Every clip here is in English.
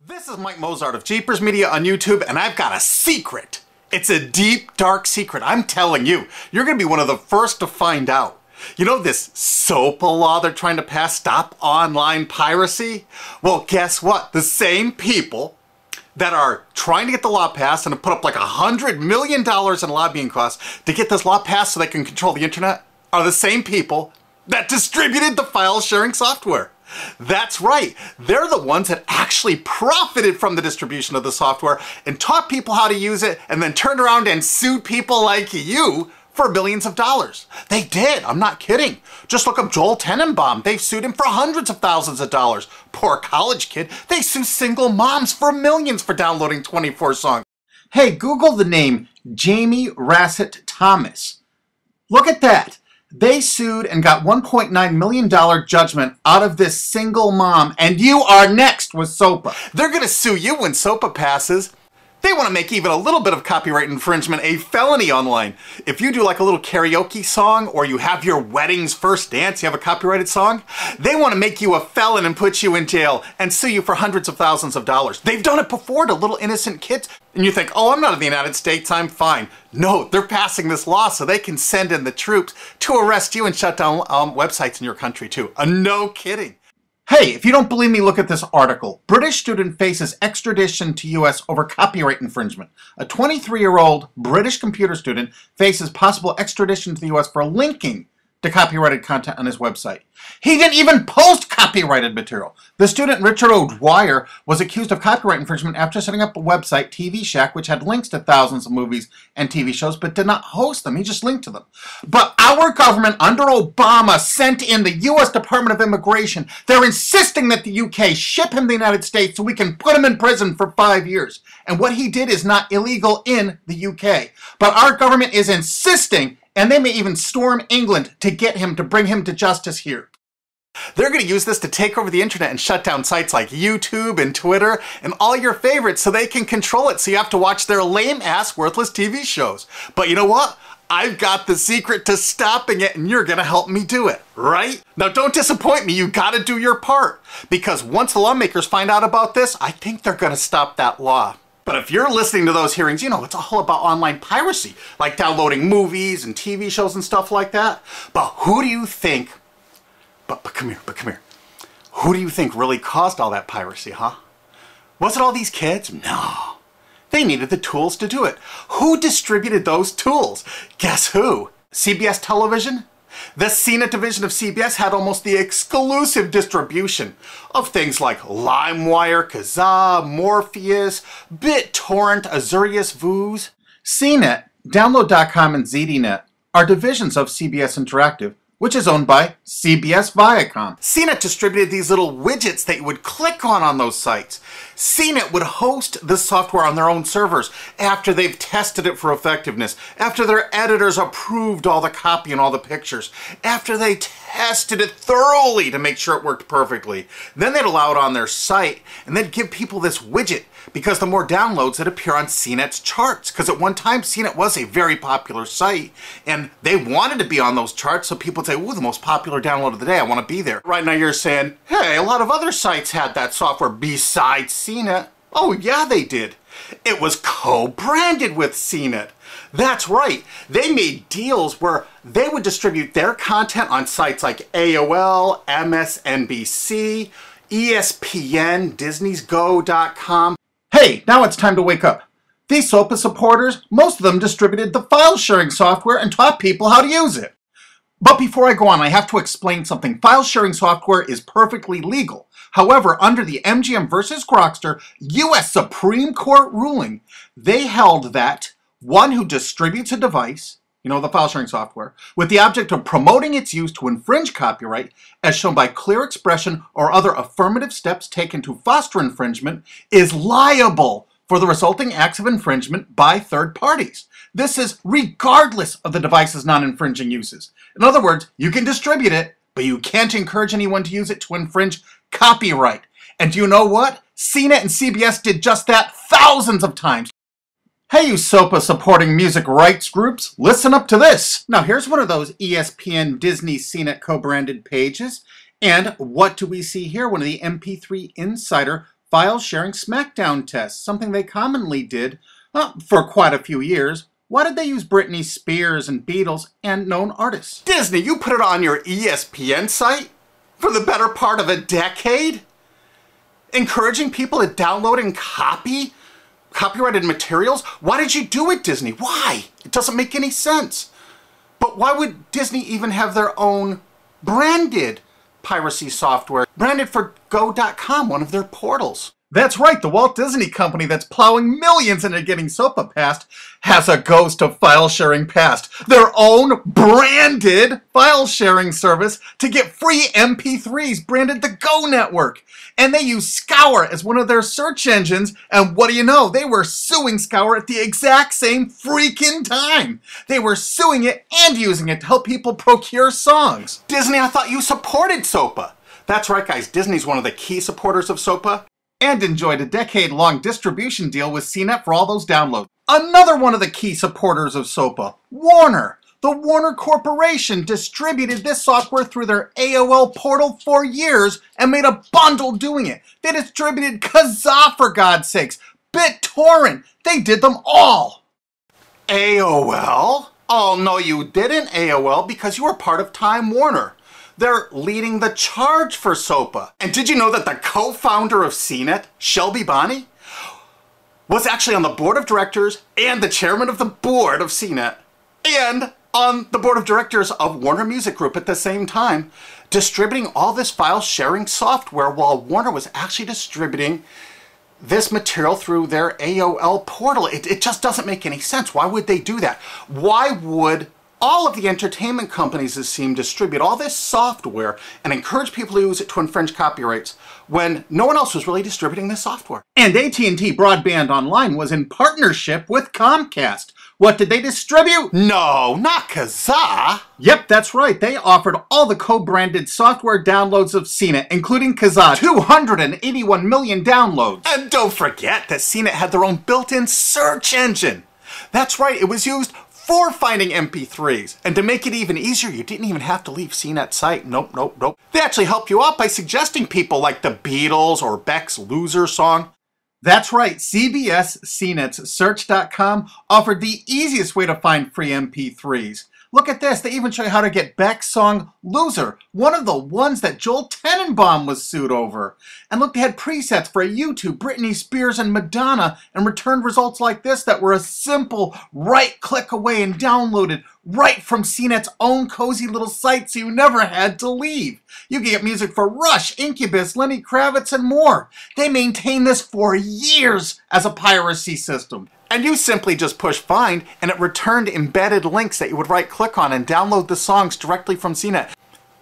This is Mike Mozart of Jeepers Media on YouTube, and I've got a secret. It's a deep, dark secret. I'm telling you, you're going to be one of the first to find out. You know this SOPA law they're trying to pass, Stop Online Piracy? Well, guess what? The same people that are trying to get the law passed and have put up like $100 million in lobbying costs to get this law passed so they can control the internet are the same people that distributed the file sharing software. That's right. They're the ones that actually profited from the distribution of the software and taught people how to use it and then turned around and sued people like you for billions of dollars. They did. I'm not kidding. Just look up Joel Tenenbaum. They've sued him for hundreds of thousands of dollars. Poor college kid. They sue single moms for millions for downloading 24 songs. Hey, Google the name Jamie Rassett Thomas. Look at that. They sued and got $1.9 million judgment out of this single mom, and you are next with SOPA. They're going to sue you when SOPA passes. They want to make even a little bit of copyright infringement a felony online. If you do like a little karaoke song, or you have your wedding's first dance, you have a copyrighted song, they want to make you a felon and put you in jail and sue you for hundreds of thousands of dollars. They've done it before to little innocent kids. And you think, oh, I'm not in the United States, I'm fine. No, they're passing this law so they can send in the troops to arrest you and shut down websites in your country too. No kidding. Hey, if you don't believe me, look at this article. British student faces extradition to U.S. over copyright infringement. A 23-year-old British computer student faces possible extradition to the U.S. for linking to copyrighted content on his website. He didn't even post copyrighted material. The student, Richard O'Dwyer, was accused of copyright infringement after setting up a website, TV Shack, which had links to thousands of movies and TV shows, but did not host them. He just linked to them. But our government under Obama sent in the U.S. Department of Immigration. They're insisting that the U.K. ship him to the United States so we can put him in prison for 5 years. And what he did is not illegal in the U.K. But our government is insisting, and they may even storm England to get him, to bring him to justice here. They're going to use this to take over the internet and shut down sites like YouTube and Twitter and all your favorites so they can control it, so you have to watch their lame-ass, worthless TV shows. But you know what? I've got the secret to stopping it, and you're going to help me do it, right? Now, don't disappoint me. You got to do your part. Because once the lawmakers find out about this, I think they're going to stop that law. But if you're listening to those hearings, you know, it's all about online piracy, like downloading movies and TV shows and stuff like that. But who do you think, but come here. Who do you think really caused all that piracy, huh? Was it all these kids? No. They needed the tools to do it. Who distributed those tools? Guess who? CBS Television? The CNET division of CBS had almost the exclusive distribution of things like LimeWire, Kazaa, Morpheus, BitTorrent, Azurius, Vooz. CNET, Download.com, and ZDNet are divisions of CBS Interactive, which is owned by CBS Viacom. CNET distributed these little widgets that you would click on those sites. CNET would host the software on their own servers after they've tested it for effectiveness, after their editors approved all the copy and all the pictures, after they tested it thoroughly to make sure it worked perfectly. Then they'd allow it on their site, and they'd give people this widget, because the more downloads that appear on CNET's charts. Because at one time, CNET was a very popular site, and they wanted to be on those charts, so people would say, ooh, the most popular download of the day, I want to be there. Right now you're saying, hey, a lot of other sites had that software besides CNET. Oh yeah, they did. It was co-branded with CNET. That's right. They made deals where they would distribute their content on sites like AOL, MSNBC, ESPN, Disney'sGo.com. Hey, now it's time to wake up. These SOPA supporters, most of them distributed the file sharing software and taught people how to use it. But before I go on, I have to explain something. File sharing software is perfectly legal. However, under the MGM versus Grokster U.S. Supreme Court ruling, they held that one who distributes a device, you know, the file sharing software, with the object of promoting its use to infringe copyright, as shown by clear expression or other affirmative steps taken to foster infringement, is liable for the resulting acts of infringement by third parties. This is regardless of the device's non-infringing uses. In other words, you can distribute it, but you can't encourage anyone to use it to infringe copyright. And do you know what? CNET and CBS did just that thousands of times. Hey, you SOPA supporting music rights groups, listen up to this. Now here's one of those ESPN, Disney, CNET co-branded pages. And what do we see here? One of the MP3 Insider file sharing smackdown tests, something they commonly did for quite a few years. Why did they use Britney Spears and Beatles and known artists? Disney, you put it on your ESPN site for the better part of a decade? Encouraging people to download and copy copyrighted materials? Why did you do it, Disney? Why? It doesn't make any sense. But why would Disney even have their own branded piracy software, branded for Go.com, one of their portals? That's right, the Walt Disney Company that's plowing millions into getting SOPA passed has a ghost of file sharing passed. Their own branded file sharing service to get free MP3s branded the Go Network. And they use Scour as one of their search engines, and what do you know? They were suing Scour at the exact same freaking time. They were suing it and using it to help people procure songs. Disney, I thought you supported SOPA. That's right, guys, Disney's one of the key supporters of SOPA. And enjoyed a decade-long distribution deal with CNET for all those downloads. Another one of the key supporters of SOPA, Warner. The Warner Corporation distributed this software through their AOL portal for years and made a bundle doing it. They distributed Kazaa, for God's sakes, BitTorrent. They did them all. AOL? Oh, no, you didn't, AOL, because you were part of Time Warner. They're leading the charge for SOPA. And did you know that the co-founder of CNET, Shelby Bonney, was actually on the board of directors and the chairman of the board of CNET and on the board of directors of Warner Music Group at the same time, distributing all this file sharing software while Warner was actually distributing this material through their AOL portal. It just doesn't make any sense. Why would they do that? Why would all of the entertainment companies, it seemed, distribute all this software and encourage people to use it to infringe copyrights when no one else was really distributing this software? And AT&T Broadband Online was in partnership with Comcast. What did they distribute? No, not Kazaa. Yep, that's right. They offered all the co-branded software downloads of CNET, including Kazaa, 281 million downloads. And don't forget that CNET had their own built-in search engine. That's right, it was used for finding MP3s. And to make it even easier, you didn't even have to leave CNET's site. Nope. They actually help you out by suggesting people like the Beatles or Beck's Loser song. That's right, CBS CNET's Search.com offered the easiest way to find free MP3s. Look at this, they even show you how to get Beck's song Loser, one of the ones that Joel Tenenbaum was sued over. And look, they had presets for YouTube, Britney Spears, and Madonna, and returned results like this that were a simple right click away and downloaded right from CNET's own cozy little site, so you never had to leave. You can get music for Rush, Incubus, Lenny Kravitz, and more. They maintained this for years as a piracy system. And you simply just push find, and it returned embedded links that you would right-click on and download the songs directly from CNET.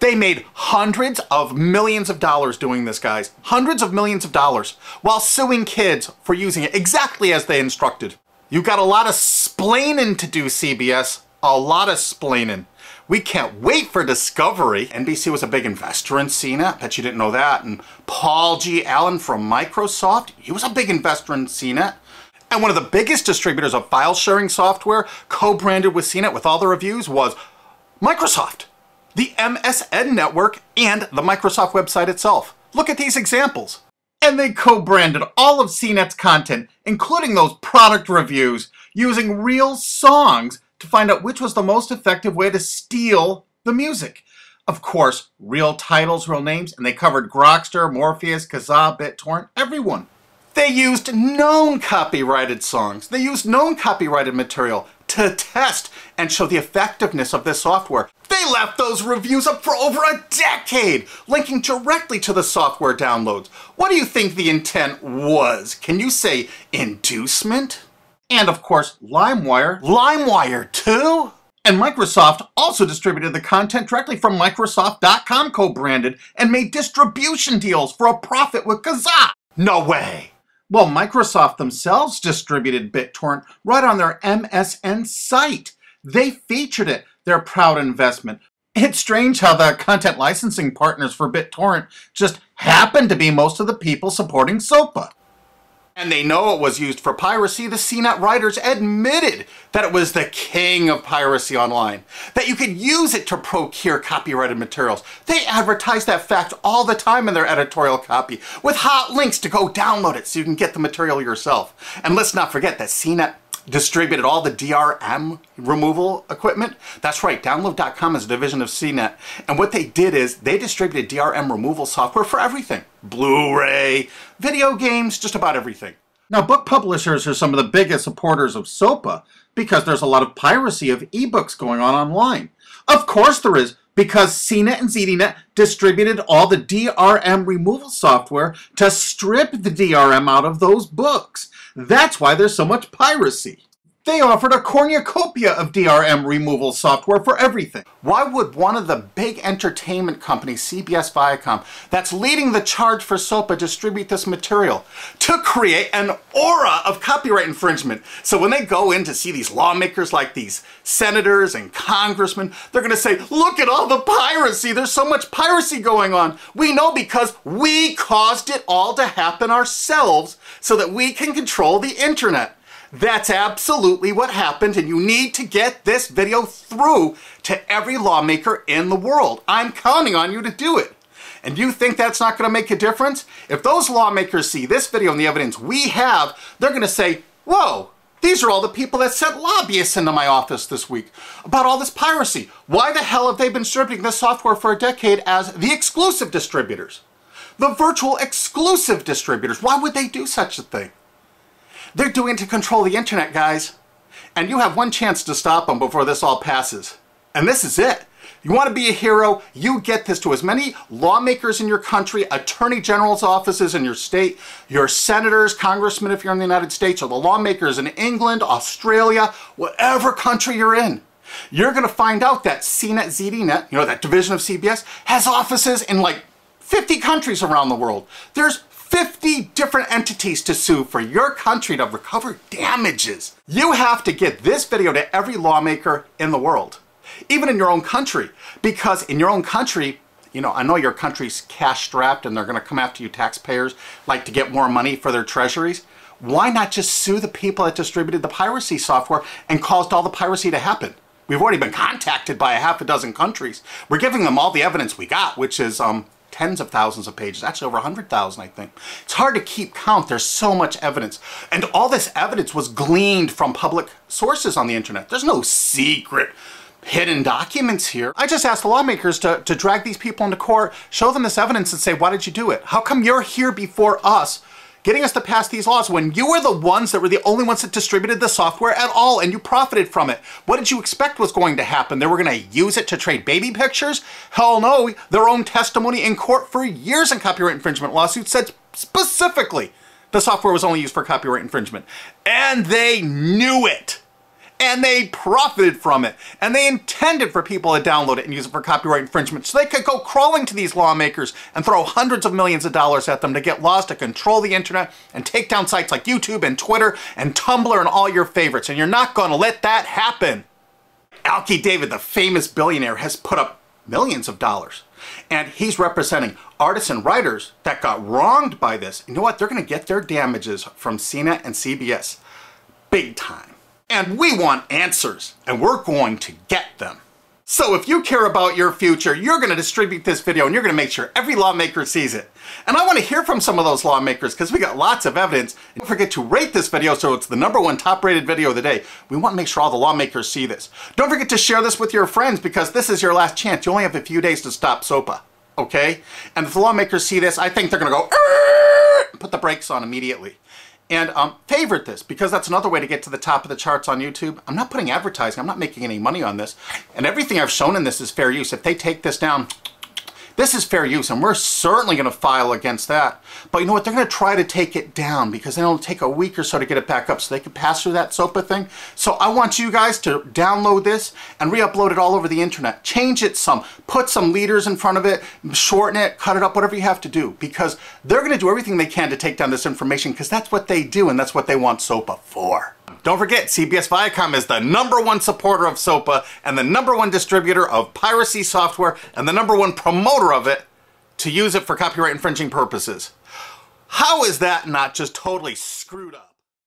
They made hundreds of millions of dollars doing this, guys. Hundreds of millions of dollars, while suing kids for using it exactly as they instructed. You got a lot of splaining to do, CBS. A lot of splaining. We can't wait for Discovery. NBC was a big investor in CNET. Bet you didn't know that. And Paul G. Allen from Microsoft, he was a big investor in CNET. And one of the biggest distributors of file sharing software co-branded with CNET with all the reviews was Microsoft, the MSN network, and the Microsoft website itself. Look at these examples. And they co-branded all of CNET's content, including those product reviews, using real songs to find out which was the most effective way to steal the music. Of course, real titles, real names, and they covered Grokster, Morpheus, Kazaa, BitTorrent, everyone. They used known copyrighted songs. They used known copyrighted material to test and show the effectiveness of this software. They left those reviews up for over a decade, linking directly to the software downloads. What do you think the intent was? Can you say inducement? And of course, LimeWire. LimeWire too? And Microsoft also distributed the content directly from Microsoft.com co-branded and made distribution deals for a profit with Kazaa. No way. Well, Microsoft themselves distributed BitTorrent right on their MSN site. They featured it, their proud investment. It's strange how the content licensing partners for BitTorrent just happen to be most of the people supporting SOPA. And they know it was used for piracy. The CNET writers admitted that it was the king of piracy online, that you could use it to procure copyrighted materials. They advertise that fact all the time in their editorial copy with hot links to go download it so you can get the material yourself. And let's not forget that CNET distributed all the DRM removal equipment. That's right, Download.com is a division of CNET. And what they did is they distributed DRM removal software for everything. Blu-ray, video games, just about everything. Now, book publishers are some of the biggest supporters of SOPA because there's a lot of piracy of ebooks going on online. Of course there is, because CNET and ZDNet distributed all the DRM removal software to strip the DRM out of those books. That's why there's so much piracy. They offered a cornucopia of DRM removal software for everything. Why would one of the big entertainment companies, CBS Viacom, that's leading the charge for SOPA, distribute this material? To create an aura of copyright infringement. So when they go in to see these lawmakers like these senators and congressmen, they're going to say, look at all the piracy. There's so much piracy going on. We know because we caused it all to happen ourselves so that we can control the internet. That's absolutely what happened, and you need to get this video through to every lawmaker in the world. I'm counting on you to do it. And you think that's not going to make a difference? If those lawmakers see this video and the evidence we have, they're going to say, whoa, these are all the people that sent lobbyists into my office this week about all this piracy. Why the hell have they been distributing this software for a decade as the exclusive distributors? The virtual exclusive distributors. Why would they do such a thing? They're doing it to control the internet, guys. And you have one chance to stop them before this all passes. And this is it. You want to be a hero, you get this to as many lawmakers in your country, attorney general's offices in your state, your senators, congressmen if you're in the United States, or the lawmakers in England, Australia, whatever country you're in. You're going to find out that CNET, ZDNet, you know, that division of CBS, has offices in like 50 countries around the world. There's 50 different entities to sue for your country to recover damages. You have to get this video to every lawmaker in the world, even in your own country, because in your own country, you know, I know your country's cash strapped and they're going to come after you taxpayers like to get more money for their treasuries. Why not just sue the people that distributed the piracy software and caused all the piracy to happen? We've already been contacted by a half a dozen countries. We're giving them all the evidence we got, which is tens of thousands of pages, actually over 100,000, I think. It's hard to keep count. There's so much evidence. And all this evidence was gleaned from public sources on the internet. There's no secret hidden documents here. I just asked the lawmakers to drag these people into court, show them this evidence and say, why did you do it? How come you're here before us getting us to pass these laws when you were the ones that were the only ones that distributed the software at all and you profited from it? What did you expect was going to happen? They were going to use it to trade baby pictures? Hell no. Their own testimony in court for years in copyright infringement lawsuits said specifically the software was only used for copyright infringement. And they knew it. And they profited from it. And they intended for people to download it and use it for copyright infringement so they could go crawling to these lawmakers and throw hundreds of millions of dollars at them to get laws to control the internet and take down sites like YouTube and Twitter and Tumblr and all your favorites. And you're not going to let that happen. Alki David, the famous billionaire, has put up millions of dollars. And he's representing artists and writers that got wronged by this. You know what? They're going to get their damages from CNET and CBS. Big time. And we want answers, and we're going to get them. So if you care about your future, you're going to distribute this video and you're going to make sure every lawmaker sees it. And I want to hear from some of those lawmakers because we got lots of evidence. And don't forget to rate this video so it's the #1 top-rated video of the day. We want to make sure all the lawmakers see this. Don't forget to share this with your friends because this is your last chance. You only have a few days to stop SOPA, okay? And if the lawmakers see this, I think they're going to go, put the brakes on immediately. And favorite this, because that's another way to get to the top of the charts on YouTube. I'm not putting advertising. I'm not making any money on this. And everything I've shown in this is fair use. If they take this down, this is fair use, and we're certainly going to file against that. But you know what? They're going to try to take it down because then it'll take a week or so to get it back up so they can pass through that SOPA thing. So I want you guys to download this and re-upload it all over the internet. Change it some. Put some leaders in front of it. Shorten it. Cut it up. Whatever you have to do. Because they're going to do everything they can to take down this information because that's what they do and that's what they want SOPA for. Don't forget, CBS Viacom is the #1 supporter of SOPA and the #1 distributor of piracy software and the #1 promoter of it to use it for copyright infringing purposes. How is that not just totally screwed up?